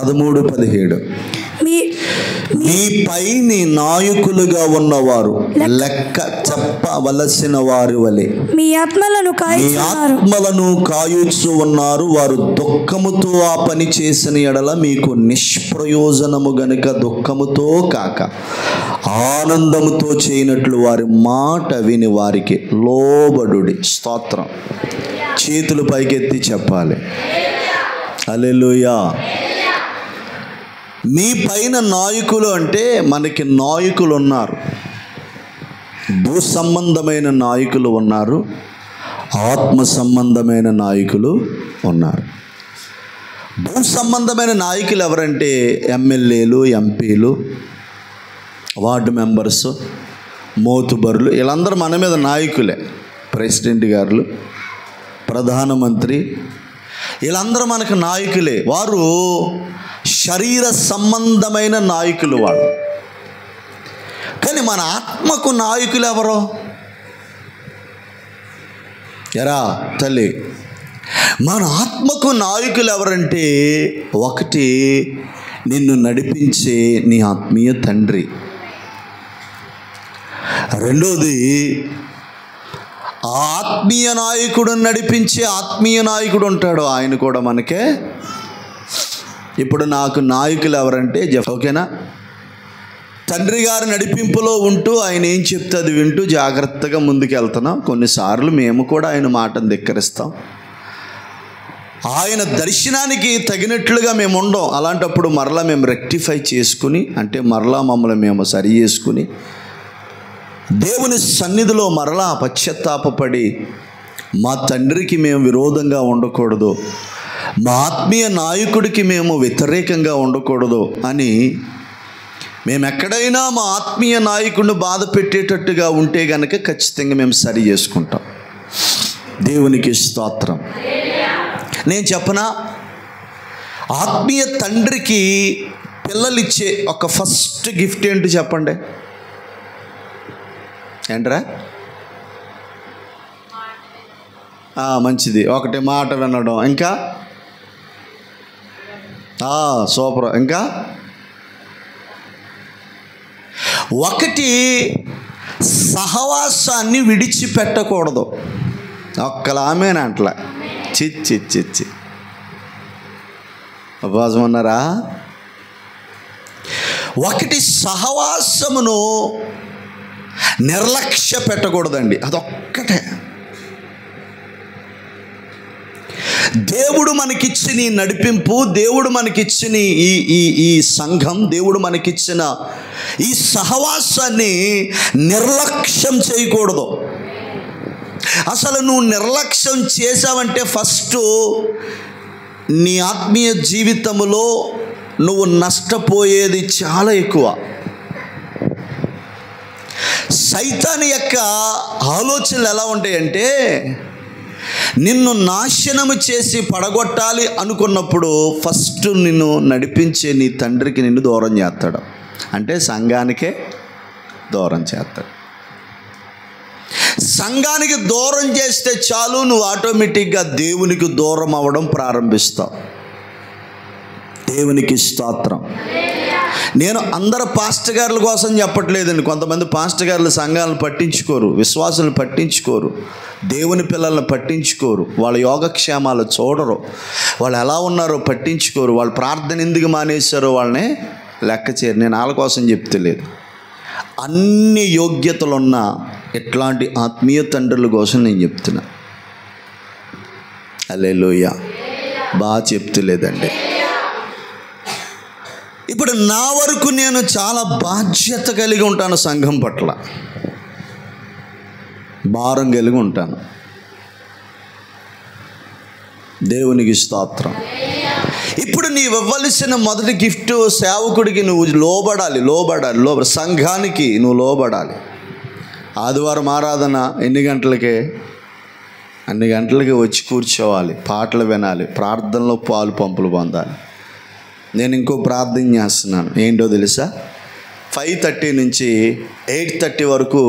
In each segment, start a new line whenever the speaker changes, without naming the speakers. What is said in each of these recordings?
13-17 మీపై నాయకులుగా ఉన్నవారు లెక్క చెప్పవలసిన వారి వలె మీ ఆత్మలను కాయుచు ఉన్నారు. వారు దుఃఖముతో ఆ పని చేసిన ఎడల మీకు నిష్ప్రయోజనము గనుక దుఃఖముతో కాక ఆనందముతో చేయనట్లు వారి మాట విని వారికి లోబడుడి. స్తోత్రం. చేతులు పైకెత్తి చెప్పాలి హల్లెలూయా. మీ పైన నాయకులు అంటే మనకి నాయకులు ఉన్నారు. భూ సంబంధమైన నాయకులు ఉన్నారు, ఆత్మ సంబంధమైన నాయకులు ఉన్నారు. భూ సంబంధమైన నాయకులు ఎవరంటే ఎమ్మెల్యేలు, ఎంపీలు, వార్డు మెంబర్స్, మోతుబరులు, వీళ్ళందరూ మన మీద నాయకులే. ప్రెసిడెంట్ గారు, ప్రధానమంత్రి, వీళ్ళందరూ మనకు నాయకులే. వారు శరీర సంబంధమైన నాయకులు వాడు. కానీ మన ఆత్మకు నాయకులు ఎవరో ఎరా తల్లి? మన ఆత్మకు నాయకులు ఎవరంటే ఒకటి నిన్ను నడిపించే నీ ఆత్మీయ తండ్రి. రెండోది ఆత్మీయ నాయకుడు నడిపించే ఆత్మీయ నాయకుడు ఉంటాడు, ఆయన కూడా మనకే. ఇప్పుడు నాకు నాయకులు ఎవరంటే ఓకేనా, తండ్రి గారి నడిపింపులో ఉంటూ ఆయన ఏం చెప్తే అది వింటూ జాగ్రత్తగా ముందుకు వెళ్తున్నాం. కొన్నిసార్లు మేము కూడా ఆయన మాటను ధిక్కరిస్తాం. ఆయన దర్శనానికి తగినట్లుగా మేము ఉండం. అలాంటప్పుడు మరలా మేము రెక్టిఫై చేసుకుని, అంటే మరలా మమ్మల్ని మేము సరి చేసుకుని దేవుని సన్నిధిలో మరలా పశ్చాత్తాపపడి మా తండ్రికి మేము విరోధంగా ఉండకూడదు, మా ఆత్మీయ నాయకుడికి మేము వ్యతిరేకంగా ఉండకూడదు అని మేము ఎక్కడైనా మా ఆత్మీయ నాయకుడిని బాధ పెట్టేటట్టుగా ఉంటే కనుక ఖచ్చితంగా మేము సరి చేసుకుంటాం. దేవునికి స్తోత్రం. నేను చెప్పనా, ఆత్మీయ తండ్రికి పిల్లలిచ్చే ఒక ఫస్ట్ గిఫ్ట్ ఏంటి చెప్పండి? ఏంట్రా? మంచిది. ఒకటి మాట వినడం, ఇంకా సూపర్, ఇంకా ఒకటి సహవాసాన్ని విడిచిపెట్టకూడదు. ఒక్కలామేనంట్లా చిచ్చి ఉపవాసం ఉన్నారా? ఒకటి సహవాసమును నిర్లక్ష్య పెట్టకూడదండి. అదొక్కటే. దేవుడు మనకిచ్చిన ఈ నడిపింపు, దేవుడు మనకిచ్చిన ఈ సంఘం, దేవుడు మనకిచ్చిన ఈ సహవాసాన్ని నిర్లక్ష్యం చేయకూడదు. అసలు నువ్వు నిర్లక్ష్యం చేసావంటే ఫస్ట్ నీ ఆత్మీయ జీవితంలో నువ్వు నష్టపోయేది చాలా ఎక్కువ. సైతాను యొక్క ఆలోచనలు ఎలా ఉంటాయంటే, నిన్ను నాశనము చేసి పడగొట్టాలి అనుకున్నప్పుడు ఫస్ట్ నిన్ను నడిపించే నీ తండ్రికి నిన్ను దూరం చేస్తాడు. అంటే సంఘానికే దూరం చేస్తాడు. సంఘానికి దూరం చేస్తే చాలు, నువ్వు ఆటోమేటిక్గా దేవునికి దూరం అవ్వడం ప్రారంభిస్తావు. దేవునికి స్తోత్రం. నేను అందరు పాస్టర్ గారుల కోసం చెప్పట్లేదండి. కొంతమంది పాస్టర్ గారులు సంఘాలను పట్టించుకోరు, విశ్వాసాలను పట్టించుకోరు, దేవుని పిల్లలను పట్టించుకోరు, వాళ్ళ యోగక్షేమాలు చూడరు, వాళ్ళు ఎలా ఉన్నారో పట్టించుకోరు, వాళ్ళు ప్రార్థన ఎందుకు మానేశారో వాళ్ళని లెక్క చేయరు. నేను వాళ్ళ కోసం చెప్తలేదు. అన్ని యోగ్యతలున్న ఇట్లాంటి ఆత్మీయ తండ్రుల కోసం నేను చెప్తున్నా. హల్లెలూయా. బాగా చెప్తలేదండి. ఇప్పుడు నా వరకు నేను చాలా బాధ్యత కలిగి ఉంటాను, సంఘం పట్ల భారం కలిగి ఉంటాను. దేవునికి స్తోత్రం. ఇప్పుడు నీవు ఇవ్వవలసిన మొదటి గిఫ్ట్, సేవకుడికి నువ్వు లోబడాలి. సంఘానికి నువ్వు లోబడాలి. ఆదివారం ఆరాధన ఎన్ని గంటలకే? అన్ని గంటలకి వచ్చి కూర్చోవాలి, పాటలు వినాలి, ప్రార్థనలో పాలు పంపులు పొందాలి. నేను ఇంకో ప్రార్థన చేస్తున్నాను. ఏంటో తెలుసా? 5:30 నుంచి 8:30 వరకు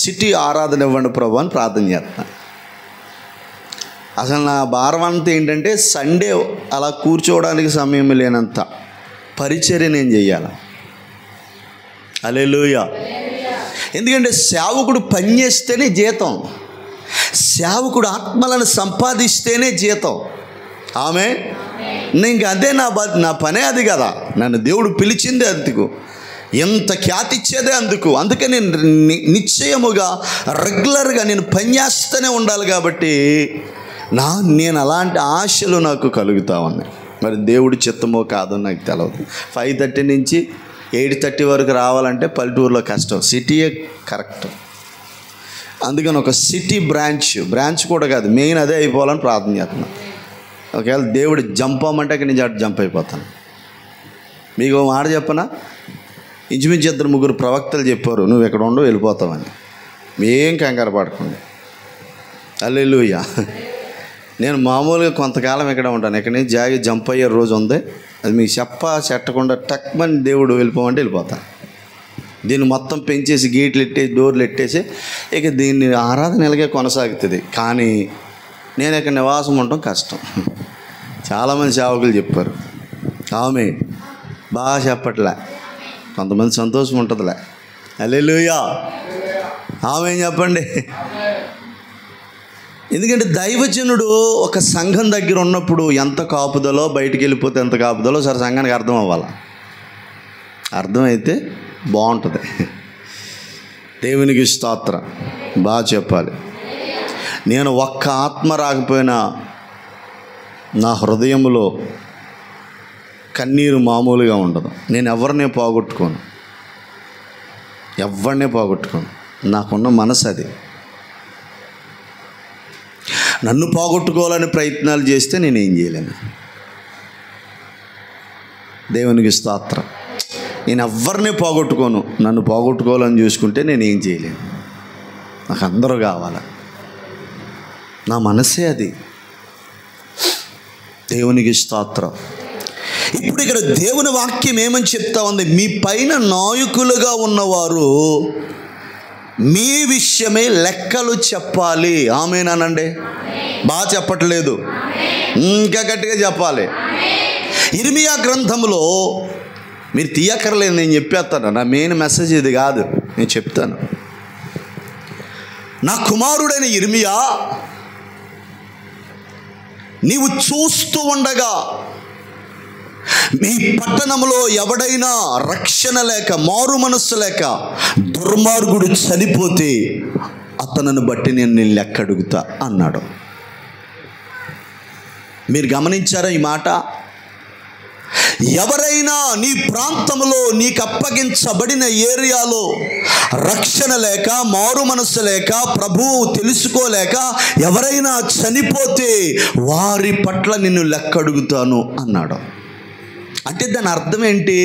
సిటీ ఆరాధన ఇవ్వండి ప్రభు అని ప్రార్థన చేస్తున్నాను. అసలు నా భారం అంతా ఏంటంటే సండే అలా కూర్చోవడానికి సమయం లేనంత పరిచర్య నేను చెయ్యాలి. హల్లెలూయా. ఎందుకంటే సేవకుడు పనిచేస్తేనే జీతం, సేవకుడు ఆత్మలను సంపాదిస్తేనే జీతం. ఆమె ఇంక అదే నా పనే అది కదా. నన్ను దేవుడు పిలిచిందే అందుకు, ఎంత ఖ్యాతి ఇచ్చేదే అందుకు. అందుకే నేను నిశ్చయముగా రెగ్యులర్గా నేను పనిచేస్తూనే ఉండాలి. కాబట్టి నేను అలాంటి ఆశలు నాకు కలుగుతా ఉన్నాయి. మరి దేవుడి చిత్తమో కాదో నాకు తెలియదు. 5:30 నుంచి 8:30 వరకు రావాలంటే పల్లెటూరులో కష్టం, సిటీయే కరెక్ట్. అందుకని ఒక సిటీ బ్రాంచ్ కూడా కాదు, మెయిన్ అదే అయిపోవాలని ప్రార్థన చేస్తున్నాను. ఒకవేళ దేవుడు జంప్ అవ్వమంటే అక్కడి నుంచి అటు జంప్ అయిపోతాను. మీకు ఒక మాట చెప్పనా, ఇంచుమించు 2-3 ప్రవక్తలు చెప్పారు నువ్వు ఎక్కడ ఉండవు వెళ్ళిపోతావని. ఏం కంగారు పడకండి. హల్లెలూయా. నేను మామూలుగా కొంతకాలం ఇక్కడ ఉంటాను, ఎక్కడి నుంచి జాగి జంప్ అయ్యే రోజు ఉంది. అది మీకు చెట్టకుండా టక్మని దేవుడు వెళ్ళిపోమంటే వెళ్ళిపోతాను. దీన్ని మొత్తం పెంచేసి గేట్లు ఎట్టేసి డోర్లు ఎట్టేసి ఇక దీన్ని ఆరాధన ఇలాగే కొనసాగుతుంది. కానీ నేను ఇక్కడ నివాసం ఉండటం కష్టం. చాలామంది సేవకులు చెప్పారు. ఆమె బాగా చెప్పట్లే, కొంతమంది సంతోషం ఉంటుందిలే. హల్లెలూయా. ఆమె చెప్పండి. ఎందుకంటే దైవజనుడు ఒక సంఘం దగ్గర ఉన్నప్పుడు ఎంత కాపుదలో, బయటికి వెళ్ళిపోతే ఎంత కాపుదలో సరే సంఘానికి అర్థం అవ్వాలి. అర్థమైతే బాగుంటుంది. దేవునికి స్తోత్రం. బాగా చెప్పాలి. నేను ఒక్క ఆత్మ రాకపోయినా నా హృదయంలో కన్నీరు మామూలుగా ఉండదు. నేను ఎవరినే పోగొట్టుకోను. నాకున్న మనసు అది. నన్ను పోగొట్టుకోవాలని ప్రయత్నాలు చేస్తే నేనేం చేయలేను. దేవునికి స్తోత్రం. నేను ఎవరిని పోగొట్టుకోను. నన్ను పోగొట్టుకోవాలని చూసుకుంటే నేనేం చేయలేను. నాకు అందరూ కావాలి. నా మనసే అది. దేవునికి స్తోత్రం. ఇప్పుడు ఇక్కడ దేవుని వాక్యం ఏమని చెప్తా ఉంది, మీ పైన నాయకులుగా ఉన్నవారు మీ విషయమే లెక్కలు చెప్పాలి. ఆమేనండి. బాగా చెప్పట్లేదు, ఇంకా గట్టిగా చెప్పాలి. ఇర్మియా గ్రంథంలో మీరు తీయక్కర్లేదు, నేను చెప్పేస్తాను. నా మెయిన్ మెసేజ్ ఇది కాదు, నేను చెప్తాను. నా కుమారుడైన ఇర్మియా, నీవు చూస్తూ ఉండగా మీ పట్టణంలో ఎవడైనా రక్షణ లేక, మారు మనస్సు లేక దుర్మార్గుడు చనిపోతే అతనిని బట్టి నేను లెక్క అడుగుతా అన్నాడు. మీరు గమనించారా ఈ మాట? ఎవరైనా నీ ప్రాంతంలో నీకు అప్పగించబడిన ఏరియాలో రక్షణ లేక, మారు మనస్సు లేక, ప్రభువు తెలుసుకోలేక ఎవరైనా చనిపోతే వారి పట్ల నిన్ను లెక్క అడుగుతాను అన్నాడు. అంటే దాని అర్థం ఏంటి?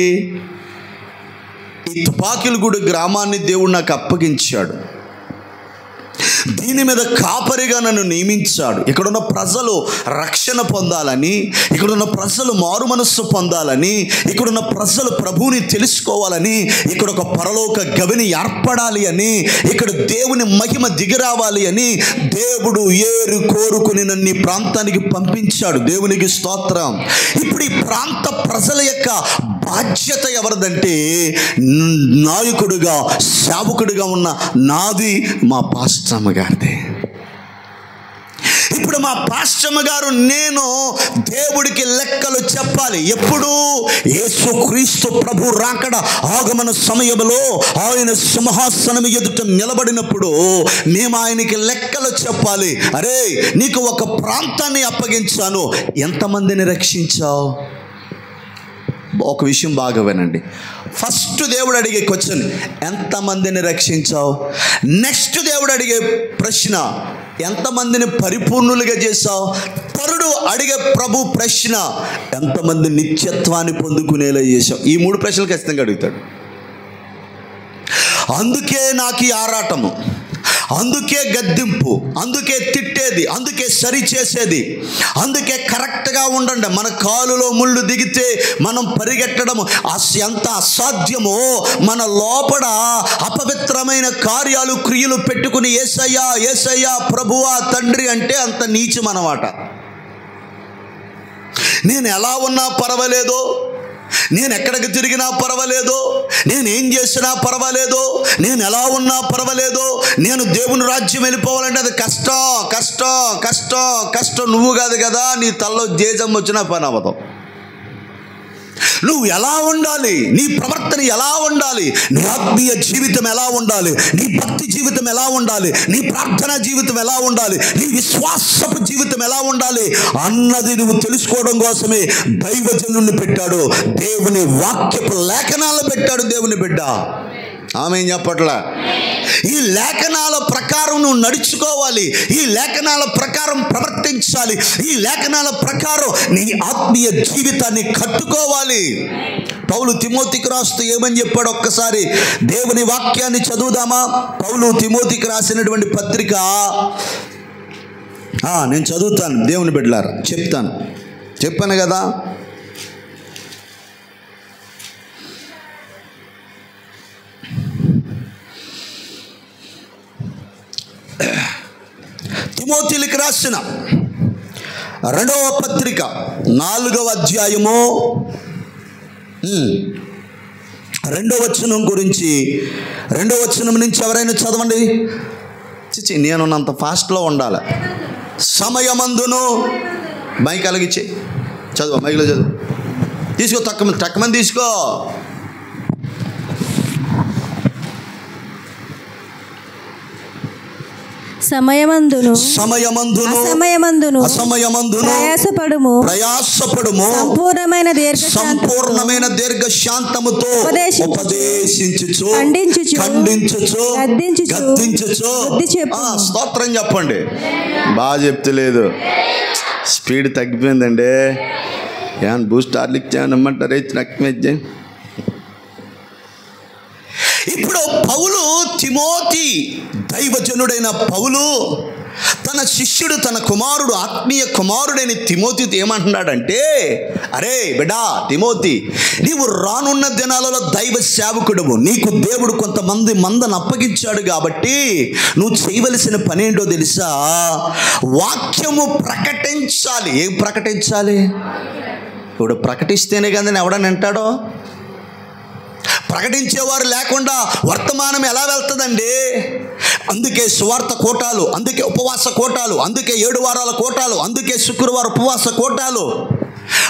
ఈ తుపాకిలగూడ గ్రామాన్ని దేవుడు నాకు అప్పగించాడు. దీని మీద కాపరిగా నన్ను నియమించాడు. ఇక్కడున్న ప్రజలు రక్షణ పొందాలని, ఇక్కడున్న ప్రజలు మారు మనస్సు పొందాలని, ఇక్కడున్న ప్రజలు ప్రభువుని తెలుసుకోవాలని, ఇక్కడ ఒక పరలోక గవిని ఏర్పడాలి అని, ఇక్కడ దేవుని మహిమ దిగిరావాలి అని దేవుడు ఏరు కోరుకుని నన్ను ఈ ప్రాంతానికి పంపించాడు. దేవునికి స్తోత్రం. ఇప్పుడు ఈ ప్రాంత ప్రజల యొక్క బాధ్యత ఎవరిదంటే, నాయకుడిగా, సేవకుడిగా ఉన్న నాది, మా పాస్టమ్మ గారిది. ఇప్పుడు మా పాస్టమ్మ గారు, నేను దేవుడికి లెక్కలు చెప్పాలి. ఎప్పుడు? యేసుక్రీస్తు ప్రభు రాకడ ఆగమన సమయంలో ఆయన సింహాసనం ఎదుట నిలబడినప్పుడు మేము ఆయనకి లెక్కలు చెప్పాలి. అరే, నీకు ఒక ప్రాంతాన్ని అప్పగించాను, ఎంతమందిని రక్షించావు? ఒక విషయం బాగా వినండి. ఫస్ట్ దేవుడు అడిగే క్వశ్చన్, ఎంతమందిని రక్షించావు? నెక్స్ట్ దేవుడు అడిగే ప్రశ్న, ఎంతమందిని పరిపూర్ణులుగా చేశావు? థర్డ్ అడిగే ప్రభు ప్రశ్న, ఎంతమంది నిత్యత్వాన్ని పొందుకునేలా చేశావు? ఈ 3 ప్రశ్నలు ఖచ్చితంగా అడుగుతాడు. అందుకే నాకు ఈ ఆరాటము, అందుకే గద్దింపు, అందుకే తిట్టేది, అందుకే సరి చేసేది, అందుకే కరెక్ట్గా ఉండండి. మన కాలులో ముళ్ళు దిగితే మనం పరిగెట్టడం ఎంత అసాధ్యమో, మన లోపల అపవిత్రమైన కార్యాలు, క్రియలు పెట్టుకుని యేసయ్యా యేసయ్యా ప్రభువా తండ్రి అంటే అంత నీచం అన్నమాట. నేను ఎలా ఉన్నా పర్వాలేదు, నేను ఎక్కడికి తిరిగినా పర్వాలేదు, నేనేం చేసినా పర్వాలేదు, నేను ఎలా ఉన్నా పర్వాలేదు, నేను దేవుని రాజ్యం వెళ్ళిపోవాలంటే అది కష్టం కష్టం కష్టం కష్టం. నువ్వు కాదు కదా, నీ తల్లో జేజం వచ్చినా పని అవ్వదు. నువ్వు ఎలా ఉండాలి, నీ ప్రవర్తన ఎలా ఉండాలి, నీ ఆత్మీయ జీవితం ఎలా ఉండాలి, నీ భక్తి జీవితం ఎలా ఉండాలి, నీ ప్రార్థనా జీవితం ఎలా ఉండాలి, నీ విశ్వాసపు జీవితం ఎలా ఉండాలి అన్నది నువ్వు తెలుసుకోవడం కోసమే దైవజనుల్ని పెట్టాడు, దేవుని వాక్యపు లేఖనాలు పెట్టాడు దేవుని బిడ్డ. ఆమె చెప్పట్లా? ఈ లేఖనాల ప్రకారం నువ్వు నడుచుకోవాలి, ఈ లేఖనాల ప్రకారం ప్రవర్తించాలి, ఈ లేఖనాల ప్రకారం నీ ఆత్మీయ జీవితాన్ని కట్టుకోవాలి. పౌలు తిమోతికి రాస్తూ ఏమని చెప్పాడు ఒక్కసారి దేవుని వాక్యాన్ని చదువుదామా? పౌలు తిమోతికి రాసినటువంటి పత్రిక నేను చదువుతాను, దేవుని బిడ్డలారా చెప్పాను కదా. తిమోతికి రాసిన 2వ పత్రిక 4వ అధ్యాయము 2వ వచనం గురించి, 2వ వచనం నుంచి ఎవరైనా చదవండి. నేను అంత ఫాస్ట్లో ఉండాలి. సమయమందును మైక్ అలగిచ్చే చదువు, మైక్లో చదువు, తీసుకో, తక్కువ తీసుకో.
సమయమందును ప్రయాసపడుము, సంపూర్ణమైన దీర్ఘశాంతముతో ఉపదేశించుచు ఖండించుచు గద్దించుచు. స్తోత్రం చెప్పండి. బాగా చెప్తలేదు, స్పీడ్ తగ్గిపోయిందండి. ఏమన్నా బూస్ట్ హార్లిక్ చేయమంటారు? రక్తం. ఇప్పుడు పౌలు తిమోతి, దైవజనుడైన పౌలు తన శిష్యుడు, తన కుమారుడు, ఆత్మీయ కుమారుడైన తిమోతితో ఏమంటున్నాడంటే, అరే బిడ్డా తిమోతి, నీవు రానున్న దినాలలో దైవ సేవకుడువు, నీకు దేవుడు కొంతమంది మందను అప్పగించాడు కాబట్టి నువ్వు చేయవలసిన పని ఏంటో తెలుసా? వాక్యము ప్రకటించాలి. ఏం ప్రకటించాలి? ఇప్పుడు ప్రకటిస్తేనే కదా ఎవడని అంటాడో. ప్రకటించేవారు లేకుండా వర్తమానం ఎలా వెళ్తుందండి? అందుకే సువార్త కోటాలు, అందుకే ఉపవాస కోటాలు, అందుకే 7 వారాల కోటాలు, అందుకే శుక్రవారం ఉపవాస కోటాలు,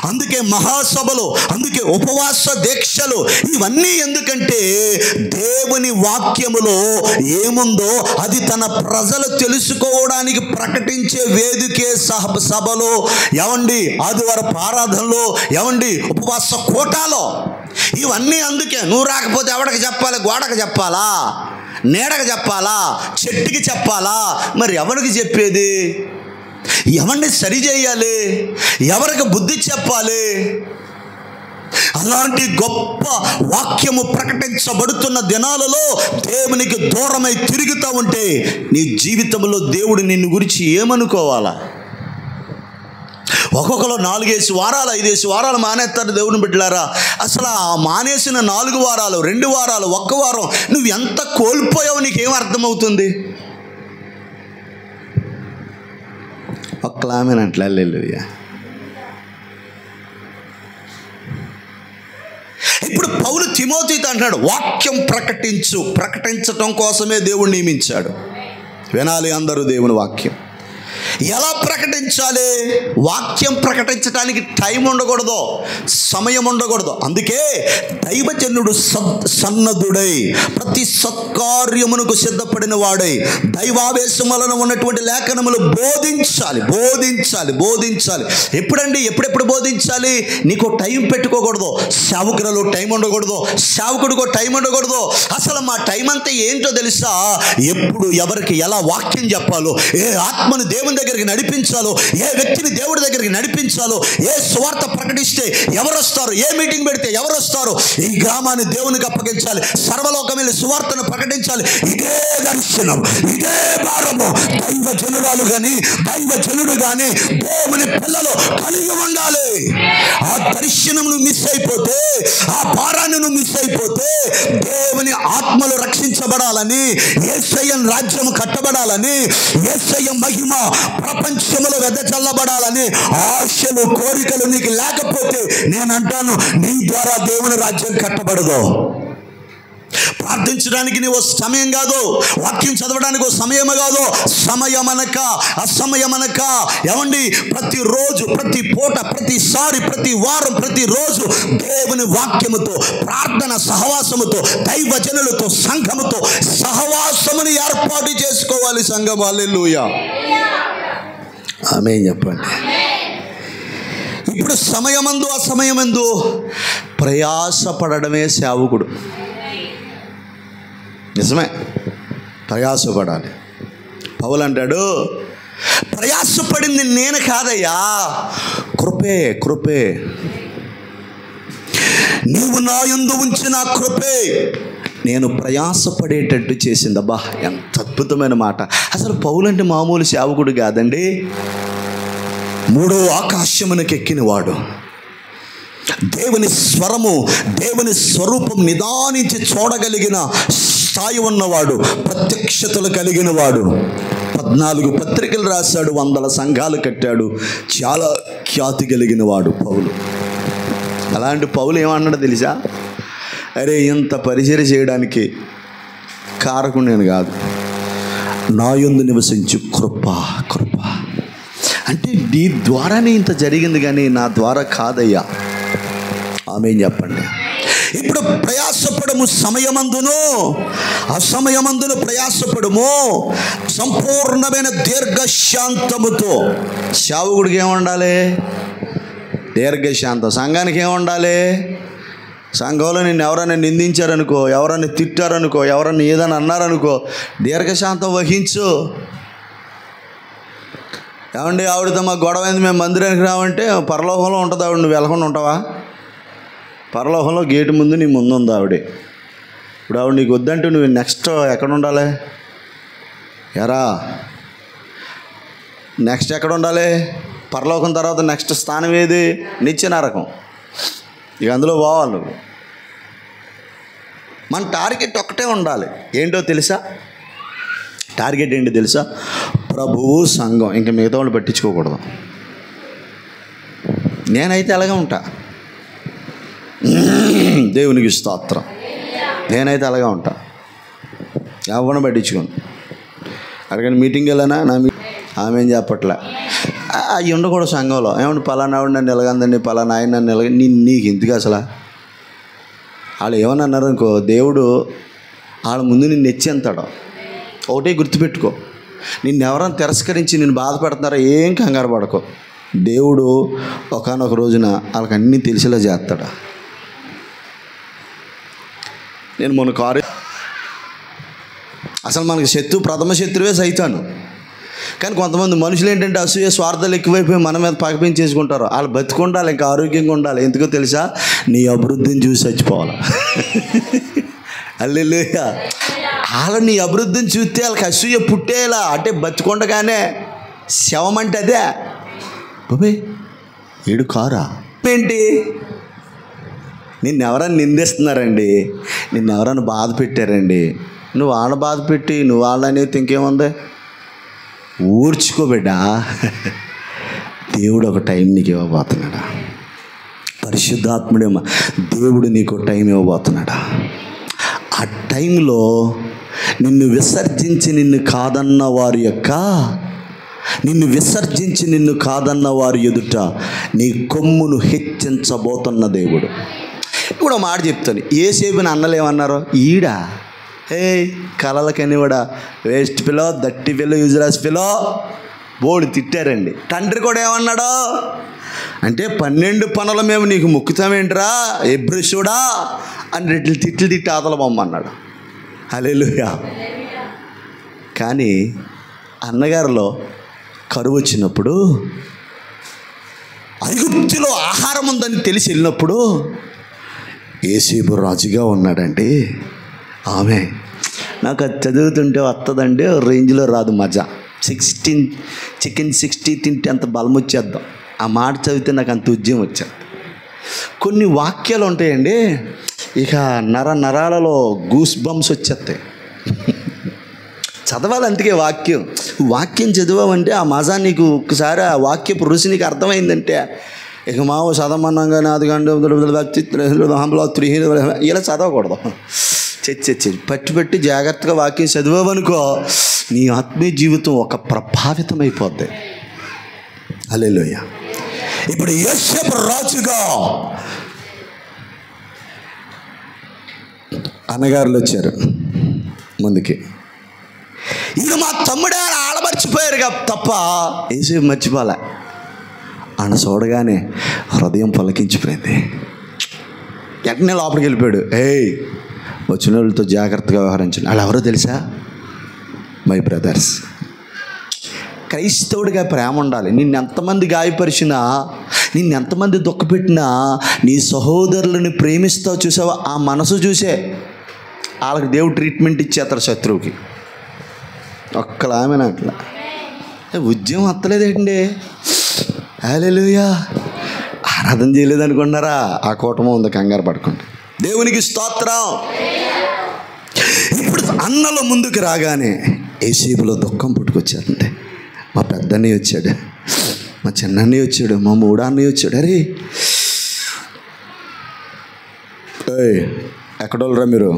అందుకే మహాసభలు, అందుకే ఉపవాస దీక్షలు. ఇవన్నీ ఎందుకంటే దేవుని వాక్యములో ఏముందో అది తన ప్రజలు తెలుసుకోవడానికి ప్రకటించే వేదికే సభలో, ఏమండి ఆదివారపు ఆరాధనలో, ఏమండి ఉపవాస కోటాలో. ఇవన్నీ అందుకే. నువ్వు రాకపోతే ఎవడికి చెప్పాలి? గోడకు చెప్పాలా? నీడకు చెప్పాలా? చెట్టుకి చెప్పాలా? మరి ఎవరికి చెప్పేది? ఎవరిని సరి చేయాలి? ఎవరికి బుద్ధి చెప్పాలి? అలాంటి గొప్ప వాక్యము ప్రకటించబడుతున్న దినాలలో దేవునికి దూరమై తిరుగుతూ ఉంటే నీ జీవితంలో దేవుడు నిన్ను గురించి ఏమనుకోవాలా? ఒక్కొక్కరు 4 వారాలు 5 వారాలు మానేస్తారు దేవుని బిడ్డలారా. అసలు ఆ మానేసిన 4 వారాలు, 2 వారాలు, 1 వారం నువ్వు ఎంత కోల్పోయావు నీకేం అర్థమవుతుంది? ఒక్కలామేనట్లా లేలుయా. ఇప్పుడు పౌలు తిమోతితో అంటున్నాడు, వాక్యం ప్రకటించటం కోసమే దేవుడు నియమించాడు. వినాలి అందరూ దేవుని వాక్యం. ఎలా ప్రకటించాలి? వాక్యం ప్రకటించడానికి టైం ఉండకూడదు, సమయం ఉండకూడదు. అందుకే దైవజనుడు సన్నద్ధుడై ప్రతి సత్కార్యమునకు సిద్ధపడిన వాడై దైవావేశం వలన ఉన్నటువంటి లేఖనములు బోధించాలి. ఎప్పుడండి? ఎప్పుడెప్పుడు బోధించాలి? నీకు టైం పెట్టుకోకూడదు. సేవకులలో టైం ఉండకూడదు, సేవకుడికో టైం ఉండకూడదు. అసలు మా టైం అంతా ఏంటో తెలుసా? ఎప్పుడు ఎవరికి ఎలా వాక్యం చెప్పాలో, ఏ ఆత్మను దేవుని దగ్గరికి నడిపించాలో, ఏ వ్యక్తిని దేవుడి దగ్గరికి నడిపించాలో, ఏ సువార్త ప్రకటిస్తే ఎవరు వస్తారు, ఏ మీటింగ్ పెడితే ఎవరు వస్తారు, ఈ గ్రామాన్ని దేవునికి అప్పగించాలి, సర్వలోకం వెళ్ళి సువార్తను ప్రకటించాలి. ఇదే దర్శనం, ఇదే భారము దైవజనురాలు కానీ దైవజనుడు కానీ దేవుని పిల్లలు కలిగి ఉండాలి. ఆ దర్శనం మిస్ అయిపోతే, ఆ భారాన్ని మిస్ అయిపోతే, దేవుని ఆత్మలు రక్షించబడాలని, యేసయ్య రాజ్యం కట్టబడాలని, యేసయ్య మహిమ ప్రపంచంలో వెదజల్లబడాలని ఆశలు కోరికలు నీకు లేకపోతే నేనంటాను, నీ ద్వారా దేవుని రాజ్యం కట్టబడదు. ప్రార్థించడానికి నీవు సమయం కాదు, వాక్యం చదవడానికి ఒక సమయం కాదు, సమయమనక అసమయమనక ఏమండి ప్రతిరోజు, ప్రతి పూట, ప్రతిసారి, ప్రతి వారం, ప్రతిరోజు దేవుని వాక్యముతో, ప్రార్థన సహవాసముతో, దైవజనులతో, సంఘముతో సహవాసముని ఏర్పాటు చేసుకోవాలి సంఘం. హల్లెలూయా, ఆమేన్ చెప్పండి. ఇప్పుడు సమయమందు అసమయమందు ప్రయాసపడడమే సేవకుడు. నిజమే, ప్రయాసపడాలి. పౌలు అంటాడు, ప్రయాసపడింది నేను కాదయ్యా, కృపే నీవు నా యందు ఉంచిన కృపే నేను ప్రయాసపడేటట్టు చేసింది. అబ్బా, ఎంత అద్భుతమైన మాట. అసలు పౌలు అంటే మామూలు సేవకుడు కాదండి. 3వ ఆకాశమునకు ఎక్కినవాడు, దేవుని స్వరము, దేవుని స్వరూపం నిదానించి చూడగలిగిన స్థాయి ఉన్నవాడు, ప్రత్యక్షతలు కలిగిన వాడు. 14 పత్రికలు రాశాడు, 100 సంఘాలు కట్టాడు, చాలా ఖ్యాతి కలిగిన వాడు పౌలు. అలాంటి పౌలు ఏమన్నాడో తెలుసా? అరే, ఇంత పరిచర్య చేయడానికి కారకుడు నేను కాదు, నా యందు నివసించు కృప. అంటే నీ ద్వారానే ఇంత జరిగింది కానీ నా ద్వారా కాదయ్యా. ఆమేన్ చెప్పండి. ఇప్పుడు ప్రయాసపడము, సమయమందును అసమయమందును ప్రయాసపడము, సంపూర్ణమైన దీర్ఘశాంతముతో. సేవకుడికి ఏముండాలి? దీర్ఘశాంతం. సంఘానికి ఏముండాలి? సంఘంలో నిన్ను ఎవరైనా నిందించారనుకో, ఎవరైనా తిట్టారనుకో, ఎవరైనా ఏదైనా అన్నారనుకో, దీర్ఘశాంతం వహించు. ఏమండి, ఆవిడతో మా గొడవ అయింది, మేము మందిరానికి రావంటే, పరలోకంలో ఉంటుంది ఆవిడ, నువ్వు వెళ్ళకుండా ఉంటావా? పరలోకంలో గేటు ముందు నీ ముందు ఉంది ఆవిడ. ఇప్పుడు ఆవిడ నీకు వద్దంటే నువ్వు నెక్స్ట్ ఎక్కడ ఉండాలి? ఎరా నెక్స్ట్ ఎక్కడ ఉండాలి? పరలోకం తర్వాత నెక్స్ట్ స్థానం ఏది? నిత్య నరకం. ఇక అందులో పోవాలి నువ్వు. మన టార్గెట్ ఒక్కటే ఉండాలి. ఏంటో తెలుసా? టార్గెట్ ఏంటి తెలుసా? ప్రభువు, సంఘం. ఇంకా మిగతా వాళ్ళు పట్టించుకోకూడదు. నేనైతే అలాగే ఉంటా. దేవునికి స్తోత్రం. నేనైతే అలాగే ఉంటా, ఎవరిని పట్టించుకోను. అక్కడికైనా మీటింగ్ వెళ్ళానా, ఆమె ఏం చెప్పట్లే, అవి ఉండకూడదు సంఘంలో. ఏమంటే పలానా ఆవిడ నన్ను ఎలాగందండి, పలానా ఆయన నన్ను ఎలాగ, నీకు ఎందుకు అసలు? వాళ్ళు ఏమని అన్నారు అనుకో, దేవుడు వాళ్ళ ముందు నిన్ను హెచ్చెంతాడు. ఒకటే గుర్తుపెట్టుకో, నిన్ను ఎవరైనా తిరస్కరించి నిన్ను బాధపెడుతున్నారో ఏం కంగారు పడకో. దేవుడు ఒకానొక రోజున వాళ్ళకి అన్నీ తెలిసేలా చేస్తాడు. నేను మొన్న కారు, అసలు మనకి ప్రథమ శత్రువే సైతాను. కానీ కొంతమంది మనుషులు ఏంటంటే అసూయ, స్వార్థాలు ఎక్కువైపోయి మన మీద పగపించేసుకుంటారు. వాళ్ళు బతికుండాలి, ఇంకా ఆరోగ్యంగా ఉండాలి. ఎందుకో తెలుసా? నీ అభివృద్ధిని చూసి చచ్చిపోవాలి. హల్లెలూయా. వాళ్ళు నీ అభివృద్ధిని చూస్తే వాళ్ళకి అసూయ పుట్టేలా, అంటే బతికొండగానే శవం అంటే అదే. బాబే, ఏడు కారా ఏంటి? నిన్నెవరైనా నిందిస్తున్నారండి, నిన్నెవరైనా బాధ పెట్టారండి, నువ్వు వాళ్ళ బాధ పెట్టి నువ్వు వాళ్ళనేది ఇంకేముంది? ఊర్చుకోబిడ్డా. దేవుడు ఒక టైం నీకు ఇవ్వబోతున్నాడా? పరిశుద్ధాత్ముడేమో దేవుడు నీకు టైం ఇవ్వబోతున్నాడా? ఆ టైంలో నిన్ను విసర్జించి నిన్ను కాదన్న వారి ఎదుట నీ కొమ్మును హెచ్చించబోతున్న దేవుడు. ఇప్పుడు ఒక మాట చెప్తాను. యేసేపుని అన్నలేమన్నారు? ఈడా కలలకనివాడా, వేస్ట్ పిలో, దట్టి పిలో, యూజరాస్ పిలో, బోర్డు తిట్టారండి. తండ్రి కూడా ఏమన్నాడు అంటే, 12 పనులు మేము నీకు మొక్కుతామేంట్రా ఎబ్రిషుడా అని తిట్లు తిట్టి ఆతల బొమ్మన్నాడు. హల్లెలూయా. కానీ అన్నగారిలో కరువు వచ్చినప్పుడు, ఐగుప్తులో ఆహారం ఉందని తెలిసి వెళ్ళినప్పుడు యేసేపు రాజుగా ఉన్నాడండి. ఆమె నాకు అది చదువుతుంటే వస్తుందండి, రేంజ్లో రాదు మజా. చికెన్ 60 తింటే అంత బలం వచ్చేద్దాం. ఆ మాట చదివితే నాకు అంత ఉద్యమం వచ్చేది. కొన్ని వాక్యాలు ఉంటాయండి, ఇక నరాలలో గూస్ బంప్స్ వచ్చేస్తాయి. చదవాలి, అందుకే వాక్యం
వాక్యం చదివావంటే ఆ మజా నీకు ఒక్కసారి ఆ వాక్యపు రుచి నీకు అర్థమైందంటే ఇక మావు చదవమన్నాగా నాది గంట ఇలా చదవకూడదు. చచ్చి పట్టి జాగ్రత్తగా వాక్యం చదివావనుకో నీ ఆత్మీయ జీవితం ఒక ప్రభావితమైపోద్ది. హల్లెలూయా. ఇప్పుడు యోసేపు రాజుగా అన్నగారులు వచ్చారు ముందుకి. ఇది మా తమ్ముడే ఆడమర్చిపోయారు తప్ప యేసేపు మర్చిపోలే. ఆయన చూడగానే హృదయం పలకించిపోయింది. వెంటనే లోపలికి వెళ్ళిపోయాడు. వచ్చిన వాళ్ళతో జాగ్రత్తగా వ్యవహరించండి. వాళ్ళు ఎవరో తెలుసా? My brothers. క్రైస్తవుడిగా ప్రేమ ఉండాలి. నిన్నెంతమంది గాయపరిచినా, నిన్నెంతమంది దుఃఖపెట్టినా నీ సహోదరులను ప్రేమిస్తావు చూసావా, ఆ మనసు చూసే వాళ్ళకి దేవుడు ట్రీట్మెంట్ ఇచ్చేస్తారు శత్రువుకి. ఒక్కలామెన అట్లా ఉద్యమం వస్తలేదేంటి? హల్లెలూయా. ఆరాధన చేయలేదు అనుకున్నారా? ఆ కూటమి ఉంది, కంగారు పడకండి. దేవునికి స్తోత్రం. ఇప్పుడు అన్నల ముందుకు రాగానే యేసేపులో దుఃఖం పుట్టుకొచ్చారంటే మా పెద్దన్నయ్య వచ్చాడు, మా చిన్నన్నయ్య వచ్చాడు, మా మూడో అన్నయ్య వచ్చాడు. అరే ఎక్కడోళ్ళరా మీరు?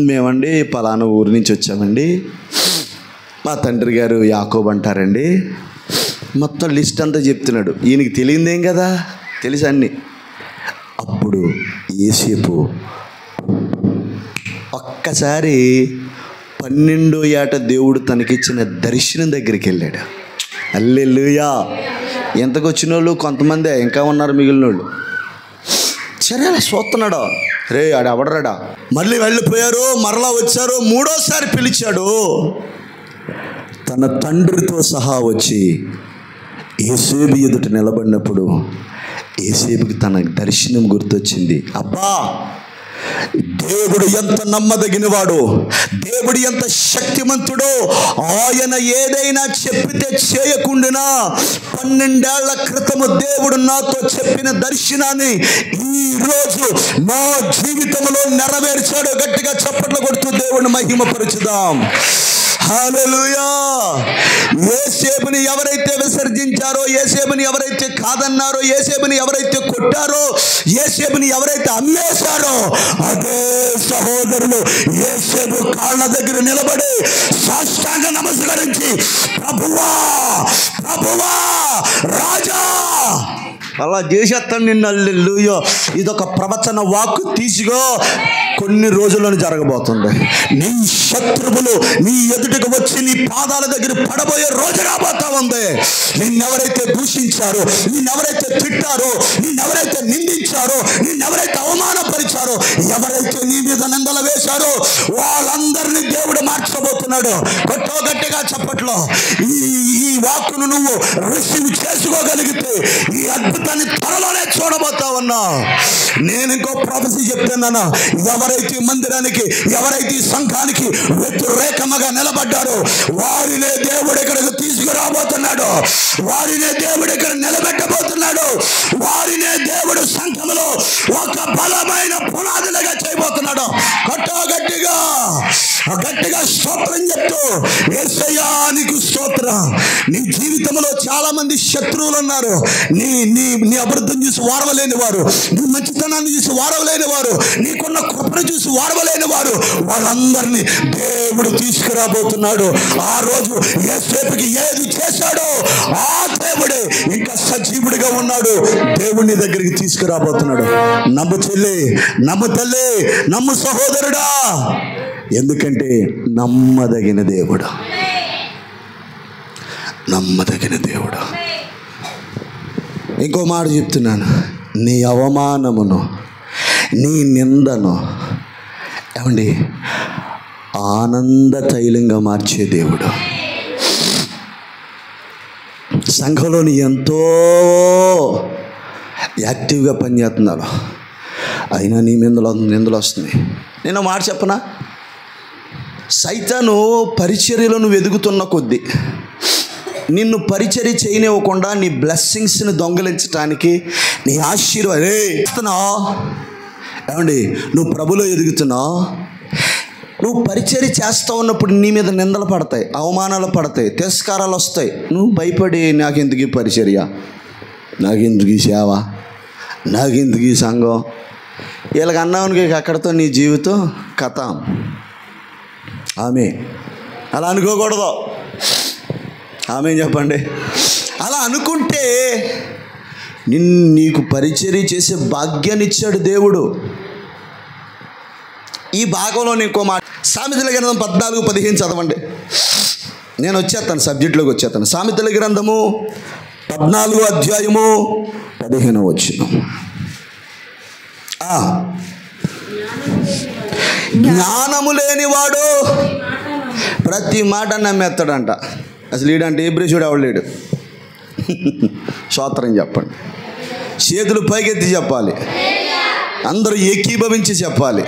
మేమండి పలానా ఊరి నుంచి వచ్చామండి, మా తండ్రి గారు యాకోబు అంటారండి. మొత్తం లిస్ట్ అంతా చెప్తున్నాడు. ఈయనకి తెలియదేం కదా, తెలుసు అన్నీ. అప్పుడు యేసేపు ఒక్కసారి 12వ ఏట దేవుడు తనకిచ్చిన దర్శనం దగ్గరికి వెళ్ళాడు. హల్లెలూయా. ఎంతకు వచ్చిన వాళ్ళు కొంతమంది ఇంకా ఉన్నారు, మిగిలిన వాళ్ళు. సరే అలా చూస్తున్నాడు. రే ఆడు ఎవడరాడా? మళ్ళీ వెళ్ళిపోయారు, మరలా వచ్చారు. 3వసారి పిలిచాడు. తన తండ్రితో సహా వచ్చి యేసేపు ఎదుట నిలబడినప్పుడు యేసేపుకి తన దర్శనం గుర్తొచ్చింది. అబ్బా, దేవుడు ఎంత నమ్మదగినవాడు, దేవుడు ఎంత శక్తిమంతుడో. ఆయన ఏదైనా చెప్పితే చేయకుండా 12 ఏళ్ల క్రితము దేవుడు నాతో చెప్పిన దర్శనాన్ని ఈరోజు నా జీవితంలో నెరవేర్చాడు. గట్టిగా చప్పట్లు కొడుతూ దేవుడిని మహిమపరచుదాం. హల్లెలూయా. యేసేపుని ఎవరైతే విసర్జించారో, యేసేపుని ఎవరైతే కాదన్నారో, యేసేపుని ఎవరైతే కొట్టారో, యేసేపుని ఎవరైతే అమ్మేశారో, అదే సహోదరులు యేసేపు కాళ్ళ దగ్గర నిలబడి సాష్టాంగ నమస్కరించి ప్రభువా ప్రభువా రాజా అలా చేసేస్తాను నిన్ను. హల్లెలూయా. ఇదొక ప్రవచన వాక్కు తీసిగో. కొన్ని రోజులను జరగబోతుంది. నీ శత్రువులు నీ ఎదుటికి వచ్చి నీ పాదాల దగ్గర పడబోయే రోజు రాబోతా ఉంది. నిన్నెవరైతే దూషించారో, నిన్నెవరైతే తిట్టారో, నిన్నెవరైతే నిందించారో, నిన్నెవరైతే అవమానపరిచారో, ఎవరైతే నీ మీద నిందలు వేశారో వాళ్ళందరినీ దేవుడు మార్చబోతున్నాడు. కొట్టో గట్టిగా చప్పట్లో. ఈ వాక్కును నువ్వు రిసీవ్ చేసుకోగలిగితే ఈ అద్భుతాన్ని త్వరలోనే చూడబోతా ఉన్నా. నేను ఇంకో ప్రొఫెసీ చెప్తున్నాను. ఎవరైతే మందిరానికి, ఎవరైతే సంఘానికి వ్యతిరేకముగా నిలబడ్డారో వారినే దేవుడు ఇక్కడికి తీసుకురాబోతున్నాడు. వారినే దేవుడు ఇక్కడ నిలబెట్టబోతున్నాడు. వారినే దేవుడు సంఘములో ఒక బలమైన పునాదులుగా చేయబోతున్నాడు. గట్టిగా గట్టిగా స్తోత్రం చెప్తూ, యేసయ్యా నీకు స్తోత్రం. నీ జీవితంలో చాలా మంది శత్రువులు ఉన్నారు. నీ నీ నీ అభివృద్ధిని చూసి వారవలేని వారు, నీ మంచితనాన్ని చూసి వారవలేని వారు, నీకున్న కృపను చూసి వారవలేని వారు, వాళ్ళందరినీ దేవుడు తీసుకురాబోతున్నాడు. ఆ రోజు యేసేపుకి ఏది చేశాడో ఆ దేవుడే ఇంకా సజీవుడిగా ఉన్నాడు. దేవుడిని దగ్గరికి తీసుకురాబోతున్నాడు. నమ్ము చెల్లి, నమ్ము తల్లి, నమ్ము సహోదరుడా. ఎందుకంటే నమ్మదగిన దేవుడు, నమ్మదగిన దేవుడు. ఇంకో మాట చెప్తున్నాను. నీ అవమానమును, నీ నిందను ఏమండి ఆనంద తైలంగా మార్చే దేవుడు. సంఘంలోని ఎంతో యాక్టివ్గా పనిచేస్తున్నారు, అయినా నీ నిందలు వస్తున్నాయి. నేను మాట చెప్పనా? సైతాను పరిచర్యలను వెదుగుతున్న కొద్దీ నిన్ను పరిచర్య చేయనివ్వకుండా నీ బ్లెస్సింగ్స్ని దొంగలించడానికి, నీ ఆశీర్వాదం ఏమండి నువ్వు ప్రభులో ఎదుగుతున్నావు. నువ్వు పరిచర్య చేస్తూ ఉన్నప్పుడు నీ మీద నిందలు పడతాయి, అవమానాలు పడతాయి, తిరస్కారాలు వస్తాయి. నువ్వు భయపడి నాకెందుకు ఈ పరిచర్య, నాకెందుకు ఈ సేవ, నాకెందుకు ఈ సంఘం, వీళ్ళకి అన్నావునికి అక్కడితో నీ జీవితం కథం. ఆమె అలా అనుకోకూడదు. ఆమె చెప్పండి. అలా అనుకుంటే నీకు పరిచర్య చేసే భాగ్యాన్ని ఇచ్చాడు దేవుడు. ఈ భాగంలో ఇంకో మాట, సామెతల గ్రంథం 14:15 చదవండి. నేను వచ్చేస్తాను, సబ్జెక్టులోకి వచ్చేస్తాను. సామెతల గ్రంథము 14:15. జ్ఞానము లేనివాడు ప్రతి మాట నమ్మేస్తాడంట. అసలు ఈడంటే ఏ బ్రేషుడు ఎవడు లేడు. స్తోత్రం చెప్పండి. చేతులు పైకెత్తి చెప్పాలి, అందరూ ఏకీభవించి చెప్పాలి.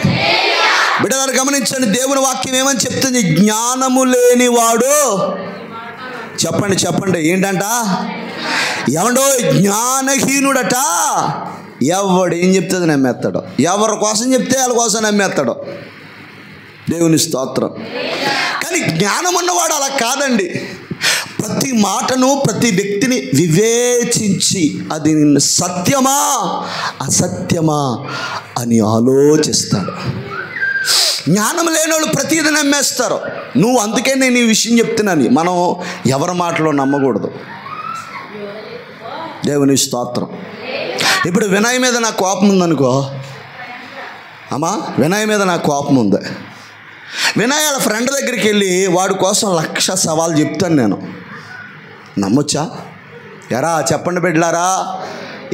బిడ్డలారా గమనించండి, దేవుని వాక్యం ఏమని చెప్తుంది? జ్ఞానము లేనివాడు, చెప్పండి చెప్పండి, ఏంటంట? ఏమండో జ్ఞానహీనుడట. ఎవడు ఏం చెప్తుంది నమ్మేస్తాడు. ఎవరి కోసం చెప్తే వాళ్ళ కోసం నమ్మేస్తాడు. దేవుని స్తోత్రం. కానీ జ్ఞానం ఉన్నవాడు అలా కాదండి. ప్రతి మాటను, ప్రతి వ్యక్తిని వివేచించి అది సత్యమా అసత్యమా అని ఆలోచిస్తాడు. జ్ఞానం లేని వాళ్ళు ప్రతిదీ నమ్మేస్తారు. నువ్వు అందుకే నేను ఈ విషయం చెప్తున్నాను, మనం ఎవరి మాటలో నమ్మకూడదు. దేవుని స్తోత్రం. ఇప్పుడు వినయ్ మీద నాకు కోపం ఉందనుకో, అమ్మా వినయ్ మీద నాకు కోపం ఉంది. వినయ్ వాళ్ళ ఫ్రెండ్ దగ్గరికి వెళ్ళి వాడి కోసం 1,00,000 సవాలు చెప్తాను నేను. నమ్మొచ్చా? ఎరా చెప్పండి బిడ్డలారా.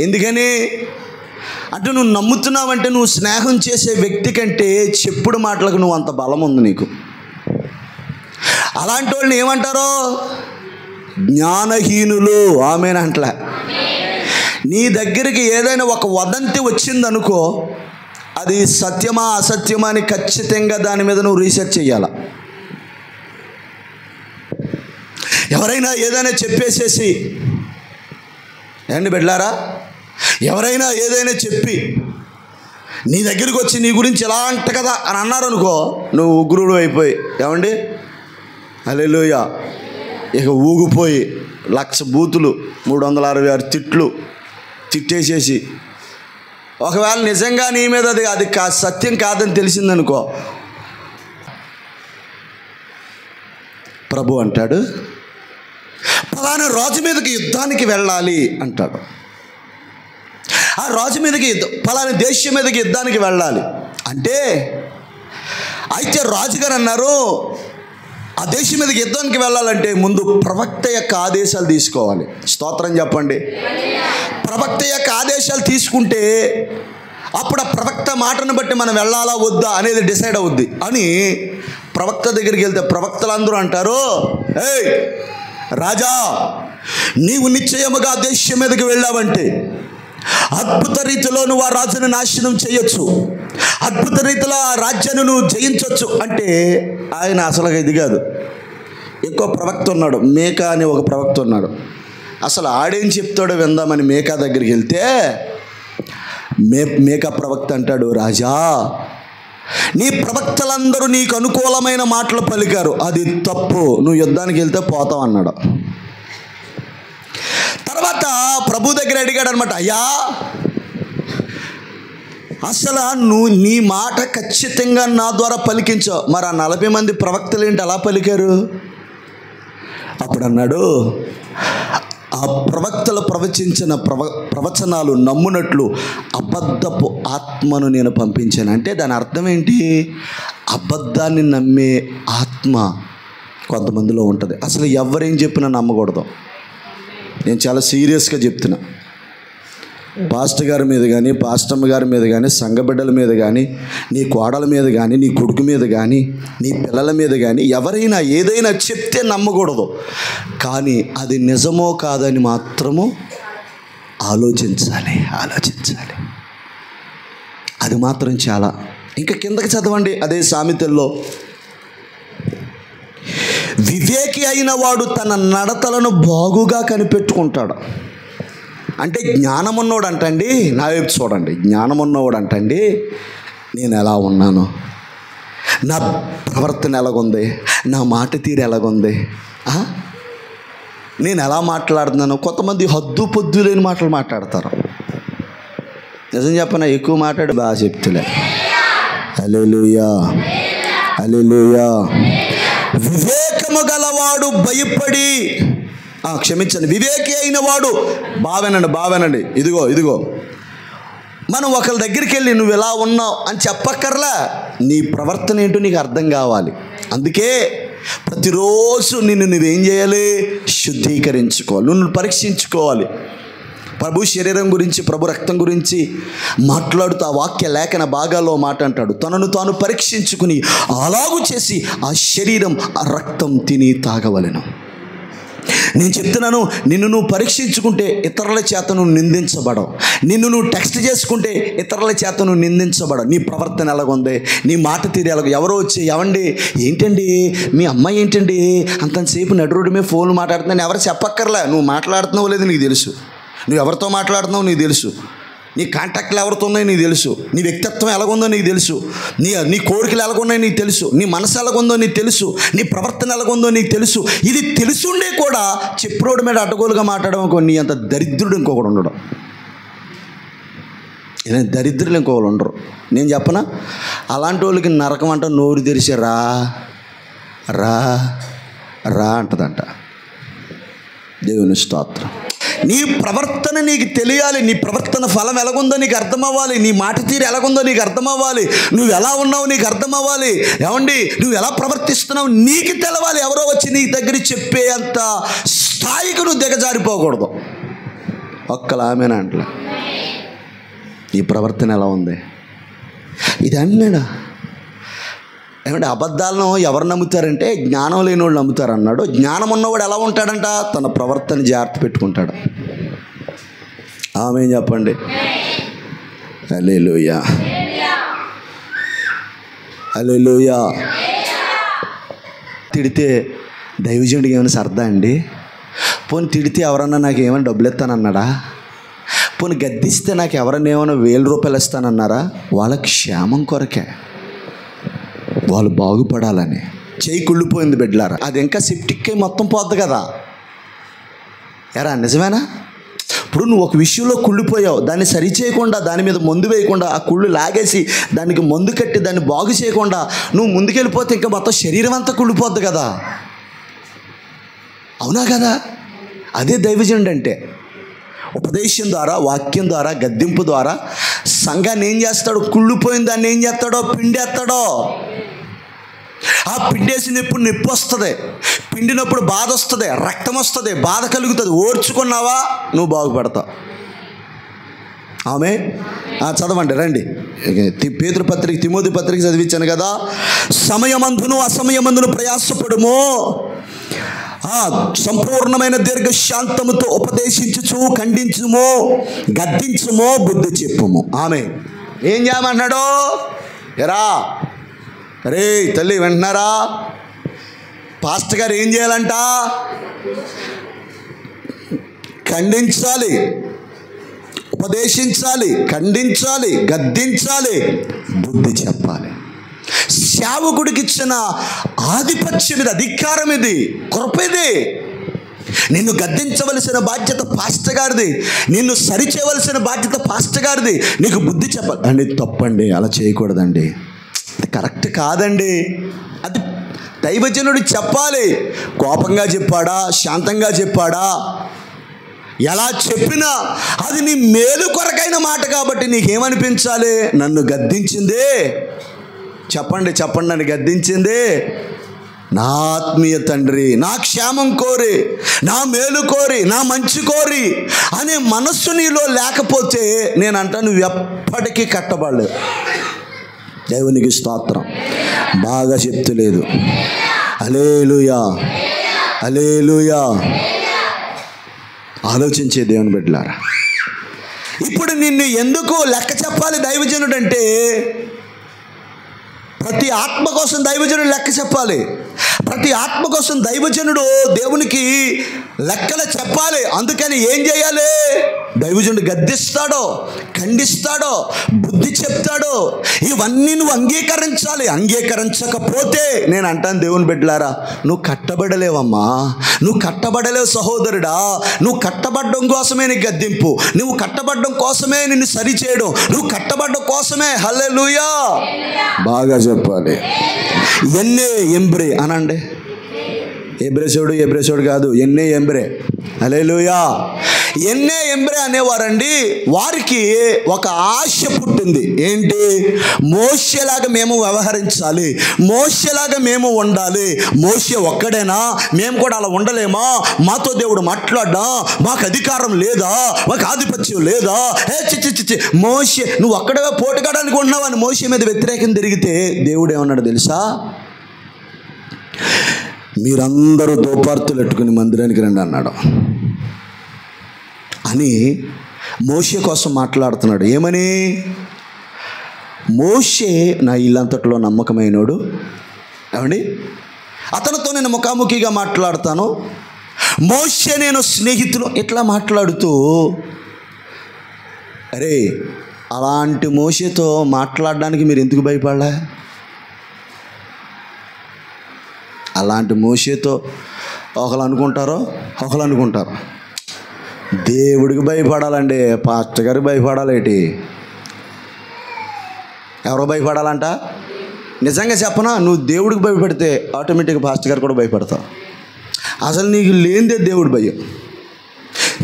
ఎందుకని అంటే నువ్వు నమ్ముతున్నావంటే నువ్వు స్నేహం చేసే వ్యక్తి కంటే చెప్పుడు మాటలకు నువ్వు అంత బలం ఉంది నీకు. అలాంటి వాళ్ళని ఏమంటారో జ్ఞానహీనులు. ఆమేనంట్లే. నీ దగ్గరికి ఏదైనా ఒక వదంతి వచ్చిందనుకో, అది సత్యమా అసత్యమా అని ఖచ్చితంగా దాని మీద నువ్వు రీసెర్చ్ చేయాల. ఎవరైనా ఏదైనా చెప్పేసేసి, ఏండి బిడ్డలారా, ఎవరైనా ఏదైనా చెప్పి నీ దగ్గరికి వచ్చి నీ గురించి ఎలా అంట కదా అని అన్నారు అనుకో, నువ్వు ఉగ్రుడు అయిపోయి, ఏమండి హల్లెలూయా, ఇక ఊగిపోయి 1,00,000 బూతులు 366 తిట్లు తిట్టేసేసి, ఒకవేళ నిజంగా నీ మీద అది సత్యం కాదని తెలిసిందనుకో, ప్రభు అంటాడు ఫలానా రాజు మీదకి యుద్ధానికి వెళ్ళాలి అంటాడు. ఆ రాజు మీదకి ఫలానా దేశం మీదకి యుద్ధానికి వెళ్ళాలి అంటే, అయితే రాజుగారు అన్నారు ఆ దేశం మీదకి యుద్ధానికి వెళ్ళాలంటే ముందు ప్రవక్త యొక్క ఆదేశాలు తీసుకోవాలి. స్తోత్రం చెప్పండి. ప్రవక్త యొక్క ఆదేశాలు తీసుకుంటే అప్పుడు ఆ ప్రవక్త మాటను బట్టి మనం వెళ్ళాలా వద్దా అనేది డిసైడ్ అవుద్ది అని ప్రవక్త దగ్గరికి వెళ్తే ప్రవక్తలందరూ అంటారు, ఏయ్ రాజా, నీవు నిశ్చయముగా దేశం మీదకి వెళ్ళావంటే అద్భుత రీతిలో నువ్వు ఆ రాజును నాశనం చేయొచ్చు, అద్భుత రీతిలో ఆ రాజ్యాన్ని నువ్వు జయించవచ్చు అంటే, ఆయన అసలుగా ఇది కాదు. ఇంకో ప్రవక్త ఉన్నాడు, మేకా అని ఒక ప్రవక్త ఉన్నాడు. అసలు ఆడేం చెప్తాడో విందామని మేకా దగ్గరికి వెళ్తే మేకా ప్రవక్త అంటాడు, రాజా నీ ప్రవక్తలందరూ నీకు అనుకూలమైన మాటలు పలికారు, అది తప్పు, నువ్వు యుద్ధానికి వెళ్తే పోతావు అన్నాడు. తర్వాత ప్రభు దగ్గర అడిగాడు అనమాట, అయ్యా అసలు నువ్వు నీ మాట ఖచ్చితంగా నా ద్వారా పలికించావు, మరి ఆ 40 మంది ప్రవక్తలు ఏంటి అలా పలికారు? అప్పుడు అన్నాడు, ఆ ప్రవక్తలు ప్రవచించిన ప్రవచనాలు నమ్మునట్లు అబద్ధపు ఆత్మను నేను పంపించాను. అంటే దాని అర్థం ఏంటి? అబద్ధాన్ని నమ్మే ఆత్మ కొంతమందిలో ఉంటుంది. అసలు ఎవరేం చెప్పినా నమ్మకూడదు. నేను చాలా సీరియస్గా చెప్తున్నా. పాస్టర్ గారి మీద కానీ, పాస్టమ్మ గారి మీద కానీ, సంఘ బిడ్డల మీద కానీ, నీ కోడల మీద కానీ, నీ కొడుకు మీద కానీ, నీ పిల్లల మీద కానీ ఎవరైనా ఏదైనా చెప్తే నమ్మకూడదు. కానీ అది నిజమో కాదని మాత్రము ఆలోచించాలి. అది మాత్రం చాలా. ఇంకా కిందకి చదవండి అదే సామెతల్లో, వివేకి అయిన వాడు తన నడతలను బాగుగా కనిపెట్టుకుంటాడు. అంటే జ్ఞానమున్నోడు అంటండి, నా వైపు చూడండి, జ్ఞానమున్నవాడు అంటండి నేను ఎలా ఉన్నాను, నా ప్రవర్తన ఎలాగుంది, నా మాట తీరు ఎలాగుంది, నేను ఎలా మాట్లాడుతున్నాను. కొంతమంది హద్దు పొద్దు లేని మాటలు మాట్లాడతారు. నిజం చెప్పనా, ఎక్కువ మాట్లాడి బాగా చెప్తులే. హల్లెలూయా, హల్లెలూయా. వివేకము గలవాడు భయపడి, క్షమించండి, వివేకి అయిన వాడు, బావేనండి, ఇదిగో మనం ఒకరి దగ్గరికి వెళ్ళి నువ్వు ఎలా ఉన్నావు అని చెప్పక్కర్లా, నీ ప్రవర్తన ఏంటో నీకు అర్థం కావాలి. అందుకే ప్రతిరోజు నిన్ను నువ్వేం చేయాలి, శుద్ధీకరించుకోవాలి, నిన్ను పరీక్షించుకోవాలి. ప్రభు శరీరం గురించి, ప్రభు రక్తం గురించి మాట్లాడుతూ ఆ వాక్య లేఖన భాగాల్లో మాట అంటాడు, తనను తాను పరీక్షించుకుని అలాగూ చేసి ఆ శరీరం ఆ రక్తం తిని తాగవలెను. నేను చెప్తున్నాను, నిన్ను నువ్వు పరీక్షించుకుంటే ఇతరుల చేత నువ్వు నిందించబడవు. నిన్ను నువ్వు టెక్స్ట్ చేసుకుంటే ఇతరుల చేత నువ్వు నిందించబడవు. నీ ప్రవర్తన ఎలాగుంది, నీ మాట తీరు ఎలాగ. ఎవరో వచ్చి ఏమండి ఏంటండి మీ అమ్మాయి ఏంటండి అంతసేపు నడు రోడ్డు మీద ఫోన్ మాట్లాడుతున్నాను ఎవరు చెప్పక్కర్లే. నువ్వు మాట్లాడుతున్నావు లేదు నీకు తెలుసు, నువ్వు ఎవరితో మాట్లాడుతున్నావు నీకు తెలుసు, నీ కాంటాక్ట్లు ఎవరితో ఉన్నాయో నీకు తెలుసు, నీ వ్యక్తిత్వం ఎలాగుందో నీకు తెలుసు, నీ కోరికలు ఎలాగున్నాయో నీకు తెలుసు, నీ మనసు ఎలాగుందో నీకు తెలుసు, నీ ప్రవర్తన ఎలాగుందో నీకు తెలుసు. ఇది తెలుసుండే కూడా చెప్పు రోడ్డు మీద అడ్డగోలుగా మాట్లాడడం నీ అంత దరిద్రుడు ఇంకొకడు ఉండడం. ఇలా దరిద్రులు ఇంకొకరు ఉండరు. నేను చెప్పనా, అలాంటి వాళ్ళకి నరకం అంట నోరు తెరిచి రా రా రా అంటదంట. దేవుని స్తోత్రం. నీ ప్రవర్తన నీకు తెలియాలి, నీ ప్రవర్తన ఫలం ఎలాగుందో నీకు అర్థమవ్వాలి, నీ మాట తీరు ఎలాగుందో నీకు అర్థమవ్వాలి, నువ్వు ఎలా ఉన్నావు నీకు అర్థమవ్వాలి. ఏమండి, నువ్వు ఎలా ప్రవర్తిస్తున్నావు నీకు తెలవాలి. ఎవరో వచ్చి నీ దగ్గర చెప్పే అంత స్థాయికి నువ్వు దిగజారిపోకూడదు. ఒక్కలామేనా అంటలే, నీ ప్రవర్తన ఎలా ఉంది ఇది అన్నాడా. ఏమంటే అబద్ధాలను ఎవరు నమ్ముతారంటే జ్ఞానం లేని వాళ్ళు నమ్ముతారు అన్నాడు. జ్ఞానం ఉన్నవాడు ఎలా ఉంటాడంట, తన ప్రవర్తన జాగ్రత్త పెట్టుకుంటాడు. ఆమేన్ చెప్పండి. హల్లెలూయా, హల్లెలూయా. తిడితే దైవజనుడికి ఏమైనా సరదా అండి? పోనీ తిడితే ఎవరన్నా నాకు ఏమైనా డబ్బులు ఇస్తానన్నాడా? పోనీ గద్దిస్తే నాకు ఎవరన్నా ఏమైనా 1000 రూపాయలు ఇస్తానన్నారా? వాళ్ళ క్షేమం కొరకే, వాళ్ళు బాగుపడాలని. చేయి కుళ్ళిపోయింది బిడ్డలారా, అది ఇంకా సెప్టిక్ అయి మొత్తం పోద్ది కదా. ఎరా నిజమేనా? ఇప్పుడు నువ్వు ఒక విషయంలో కుళ్ళిపోయావు, దాన్ని సరి చేయకుండా, దాని మీద మందు వేయకుండా, ఆ కుళ్ళు లాగేసి దానికి మందు కట్టి దాన్ని బాగు చేయకుండా నువ్వు ముందుకెళ్ళిపోతే ఇంకా మొత్తం శరీరం అంతా కుళ్ళిపోద్ది కదా. అవునా కదా? అదే దైవజనుడు అంటే. ఉపదేశం ద్వారా, వాక్యం ద్వారా, గద్దింపు ద్వారా సంఘాన్ని ఏం చేస్తాడు? కుళ్ళిపోయిన దాన్ని ఏం చేస్తాడో పిండేస్తాడో. ఆ పిండేసినప్పుడు నొప్పి వస్తుంది, పిండినప్పుడు బాధ వస్తుంది, రక్తం వస్తుంది, బాధ కలుగుతుంది. ఓర్చుకున్నావా నువ్వు బాగుపడతావు. ఆమె చదవండి రండి. పేతురు పత్రిక, తిమోతి పత్రిక చదివించాను కదా. సమయమందును అసమయమందును ప్రయాసపడుము, సంపూర్ణమైన దీర్ఘశాంతముతో ఉపదేశించుచు ఖండించుము, గద్దించుము, బుద్ధి చెప్పుము. ఆమె ఏం చేయమన్నాడు? ఎరా రే తల్లి వింటున్నారా? పాస్టర్ గారు ఏం చేయాలంట? ఖండించాలి, ఉపదేశించాలి, ఖండించాలి, గద్దించాలి, బుద్ధి చెప్పాలి. సేవకుడికి ఇచ్చిన ఆధిపత్యం ఇది, అధికారం ఇది, కృప ఇది. నిన్ను గద్దించవలసిన బాధ్యత పాస్టర్ గారిది, నిన్ను సరిచేయవలసిన బాధ్యత పాస్టర్ గారిది. నీకు బుద్ధి చెప్పాలి అండి. తప్పండి, అలా చేయకూడదండి, అది కరెక్ట్ కాదండి. అది దైవజనుడు చెప్పాలి. కోపంగా చెప్పాడా, శాంతంగా చెప్పాడా, ఎలా చెప్పినా అది నీ మేలు కొరకైన మాట కాబట్టి నీకేమనిపించాలి? నన్ను గద్దించిందే, చెప్పండి చెప్పండి, నన్ను గద్దించిందే నా ఆత్మీయ తండ్రి, నా క్షేమం కోరి, నా మేలు కోరి, నా మంచి కోరి అనే మనస్సు నీలో లేకపోతే నేనంటా నువ్వు ఎప్పటికీ కట్టబడలేదు. దేవునికి స్తోత్రం. బాగా చెప్తలేదు. హల్లెలూయా, హల్లెలూయా. ఆలోచించే దేవుని బిడ్డలారా, ఇప్పుడు నిన్ను ఎందుకు లెక్క చెప్పాలి దైవజనుడు అంటే? ప్రతి ఆత్మ కోసం దైవజనుడు లెక్క చెప్పాలి. ప్రతి ఆత్మ కోసం దైవజనుడు దేవునికి లెక్కలు చెప్పాలి. అందుకని ఏం చేయాలి? దైవజనుడు గద్దిస్తాడో, ఖండిస్తాడో, బుద్ధి చెప్తాడో, ఇవన్నీ నువ్వు అంగీకరించాలి. అంగీకరించకపోతే నేను అంటాను, దేవుని బిడ్డలారా, నువ్వు కట్టబడలేవమ్మా, నువ్వు కట్టబడలేవు సహోదరుడా. నువ్వు కట్టబడడం కోసమే నీ గద్దింపు, నువ్వు కట్టబడడం కోసమే నిన్ను సరిచేయడం, నువ్వు కట్టబడడం కోసమే. హల్లెలూయా, బాగా చెప్పాలి. ఎన్నే ఎంబ్రే అనండి. ఎబ్రేసోడు కాదు, ఎన్నే ఎంబ్రే. హల్లెలూయా. ఎన్నే ఎంబ్రే అనేవారండి. వారికి ఒక ఆశ పుట్టింది. ఏంటి? మోషేలాగా మేము వ్యవహరించాలి, మోషేలాగా మేము ఉండాలి. మోషే ఒక్కడేనా, మేము కూడా అలా ఉండలేమా? మాతో దేవుడు మాట్లాడ్డా, మాకు అధికారం లేదా, మాకు ఆధిపత్యం లేదా? చిచ్చి మోషే నువ్వు ఒక్కడే పోటుకాడానికి ఉన్నావని మోషే మీద వ్యతిరేకం తిరిగితే దేవుడు ఏమన్నాడు తెలుసా? మీరందరూ దోపార్తులు పెట్టుకుని మందిరానికి రండి అన్నాడు. అని మోషే కోసం మాట్లాడుతున్నాడు. ఏమని? మోషే నా ఇల్లంతట్లో నమ్మకమైనోడు, ఏమండి, అతనితో నేను ముఖాముఖిగా మాట్లాడతాను, మోషే నేను స్నేహితులు, ఇట్లా మాట్లాడుతూ, అరే అలాంటి మోషేతో మాట్లాడడానికి మీరు ఎందుకు భయపడలే? అలాంటి మోషేతో ఒకరు అనుకుంటారు. దేవుడికి భయపడాలండి, పాస్టర్ గారికి భయపడాలేటి? ఎవరో భయపడాలంట? నిజంగా చెప్పనా, నువ్వు దేవుడికి భయపడితే ఆటోమేటిక్గా పాస్టర్ గారు కూడా భయపడతావు. అసలు నీకు లేనిదే దేవుడి భయం.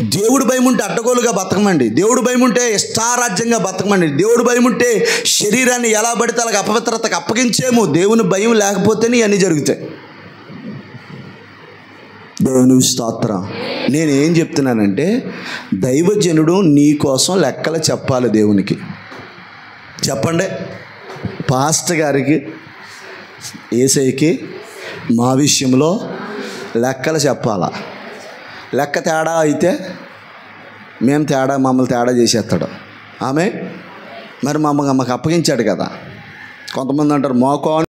దేవుడు భయం ఉంటే అడ్డగోలుగా బతకమండి, దేవుడు భయం ఉంటే ఇష్టారాజ్యంగా బతకమండి, దేవుడు భయం ఉంటే శరీరాన్ని ఎలా పడితే అలాగ అపవిత్రతకు అప్పగించేము. దేవుని భయం లేకపోతేనే ఇవన్నీ జరుగుతాయి. దేవుని స్తోత్రం. నేనేం చెప్తున్నానంటే, దైవజనుడు నీ కోసం లెక్కలు చెప్పాలి దేవునికి. చెప్పండి, పాస్టర్ గారికి, యేసయ్యకి మా విషయంలో లెక్కలు చెప్పాలా? లెక్క తేడా అయితే మమ్మల్ని తేడా చేసేస్తాడు. ఆమె మరి మాకు అప్పగించాడు కదా. కొంతమంది అంటారు మోకో